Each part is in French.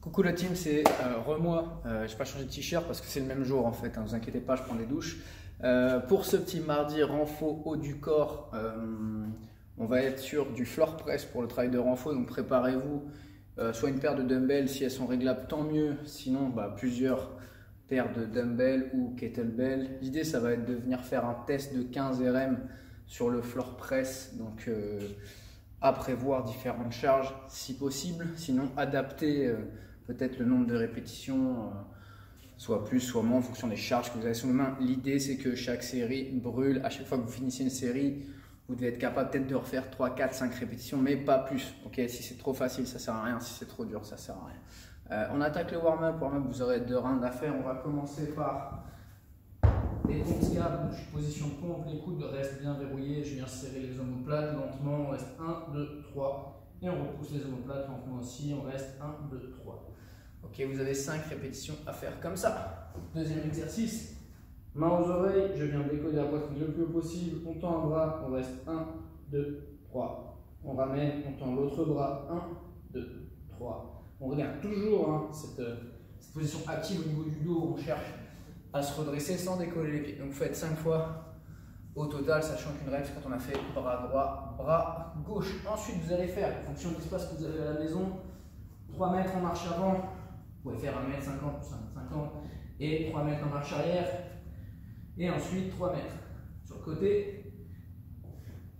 Coucou la team, c'est Remois. Je n'ai pas changé de t-shirt parce que c'est le même jour en fait. Ne vous inquiétez pas, je prends des douches. Pour ce petit mardi renfo haut du corps, on va être sur du floor press pour le travail de renfo. Donc préparez-vous, soit une paire de dumbbells si elles sont réglables, tant mieux. Sinon, plusieurs paires de dumbbells ou kettlebell. L'idée, ça va être de venir faire un test de 15 RM sur le floor press. Donc à prévoir différentes charges si possible. Sinon, adapter peut-être le nombre de répétitions, soit plus, soit moins en fonction des charges que vous avez sous les mains. L'idée, c'est que chaque série brûle. À chaque fois que vous finissez une série, vous devez être capable peut-être de refaire 3, 4, 5 répétitions, mais pas plus. Okay, si c'est trop facile, ça ne sert à rien. Si c'est trop dur, ça ne sert à rien. On attaque le warm-up. Warm-up, vous aurez 2 rounds à faire. On va commencer par les pommes scap. Je suis position pompe, les coudes restent bien verrouillés. Je viens serrer les omoplates lentement. On reste 1, 2, 3. Et on repousse les omoplates lentement aussi. On reste 1, 2, 3. Ok, vous avez 5 répétitions à faire comme ça. Deuxième exercice. Main aux oreilles. Je viens décoller la poitrine le plus haut possible. On tend un bras. On reste 1, 2, 3. On ramène. On tend l'autre bras. 1, 2, 3. On regarde toujours cette position active au niveau du dos. On cherche à se redresser sans décoller les pieds. Donc vous faites 5 fois au total, sachant qu'une règle, c'est quand on a fait bras droit, bras gauche. Ensuite, vous allez faire, en fonction de l'espace que vous avez à la maison, 3 mètres en marche avant. Vous pouvez faire 1 m 50 ou 50 et 3 mètres en marche arrière. Et ensuite 3 mètres sur le côté,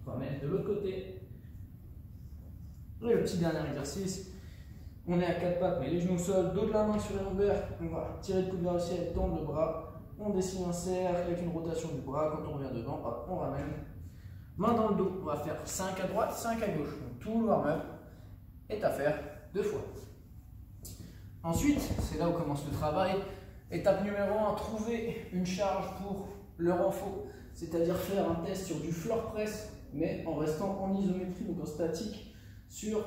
3 mètres de l'autre côté. Et le petit dernier exercice, on est à 4 pattes, mais les genoux au sol, dos de la main sur les lombaires. On va tirer le coude vers le ciel, tendre le bras. On dessine un cercle avec une rotation du bras. Quand on revient devant, hop, on ramène. Main dans le dos, on va faire 5 à droite, 5 à gauche. Donc tout le warm-up est à faire 2 fois. Ensuite, c'est là où commence le travail. Étape numéro 1, trouver une charge pour le renfo. C'est-à-dire faire un test sur du floor press, mais en restant en isométrie, donc en statique, sur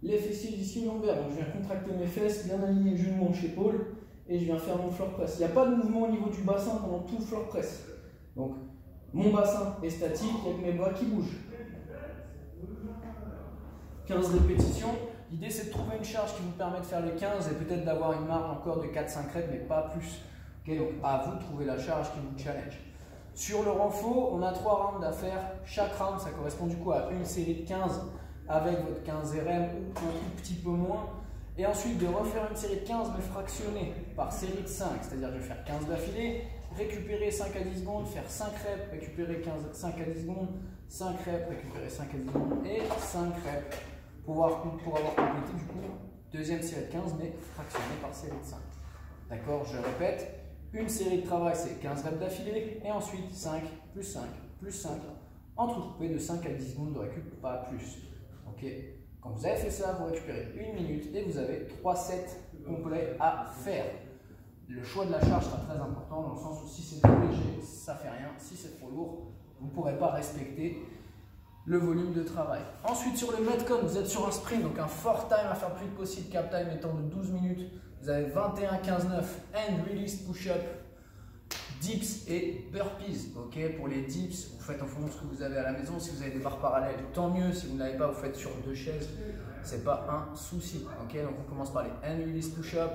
les fessiers d'ici lombaires. Donc je viens contracter mes fesses, bien aligner genoux, hanches, épaules. Et je viens faire mon floor press. Il n'y a pas de mouvement au niveau du bassin pendant tout le floor press. Donc, mon bassin est statique avec mes bras qui bougent. 15 répétitions. L'idée, c'est de trouver une charge qui vous permet de faire les 15 et peut-être d'avoir une marge encore de 4-5 reps, mais pas plus. Okay, donc, à vous de trouver la charge qui vous challenge. Sur le renfo, on a 3 rounds à faire. Chaque round, ça correspond du coup à une série de 15 avec votre 15 RM ou un tout petit peu moins. Et ensuite de refaire une série de 15 mais fractionnée par série de 5, c'est-à-dire je vais faire 15 d'affilée, récupérer 5 à 10 secondes, faire 5 reps, récupérer 5 à 10 secondes, 5 reps, récupérer 5 à 10 secondes et 5 reps pour avoir complété du coup deuxième série de 15 mais fractionnée par série de 5. D'accord, je répète, une série de travail c'est 15 reps d'affilée et ensuite 5 plus 5 plus 5 entrecoupé de 5 à 10 secondes de récup, pas plus. Ok. Quand vous avez fait ça, vous récupérez 1 minute et vous avez 3 sets complets à faire. Le choix de la charge sera très important dans le sens où si c'est trop léger, ça ne fait rien. Si c'est trop lourd, vous ne pourrez pas respecter le volume de travail. Ensuite, sur le Metcon, vous êtes sur un sprint, donc un fort time à faire le plus vite possible. Cap time étant de 12 minutes. Vous avez 21, 15, 9 and release push-up, dips et burpees. Okay, pour les dips, vous faites en fonction de ce que vous avez à la maison. Si vous avez des barres parallèles, tant mieux. Si vous ne l'avez pas, vous faites sur 2 chaises. C'est pas un souci. Okay, donc on commence par les hand release push-up,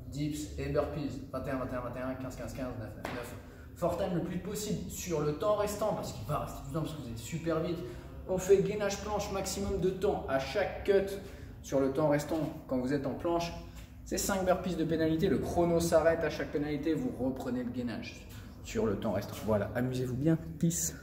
dips et burpees. 21, 21, 21, 15, 15, 15, 9, 9, 9. Fort time le plus vite possible sur le temps restant parce qu'il va rester du temps parce que vous allez super vite. On fait gainage planche maximum de temps à chaque cut sur le temps restant quand vous êtes en planche. C'est 5 burpees de pénalité. Le chrono s'arrête à chaque pénalité. Vous reprenez le gainage sur le temps restant. Voilà, amusez-vous bien. Peace.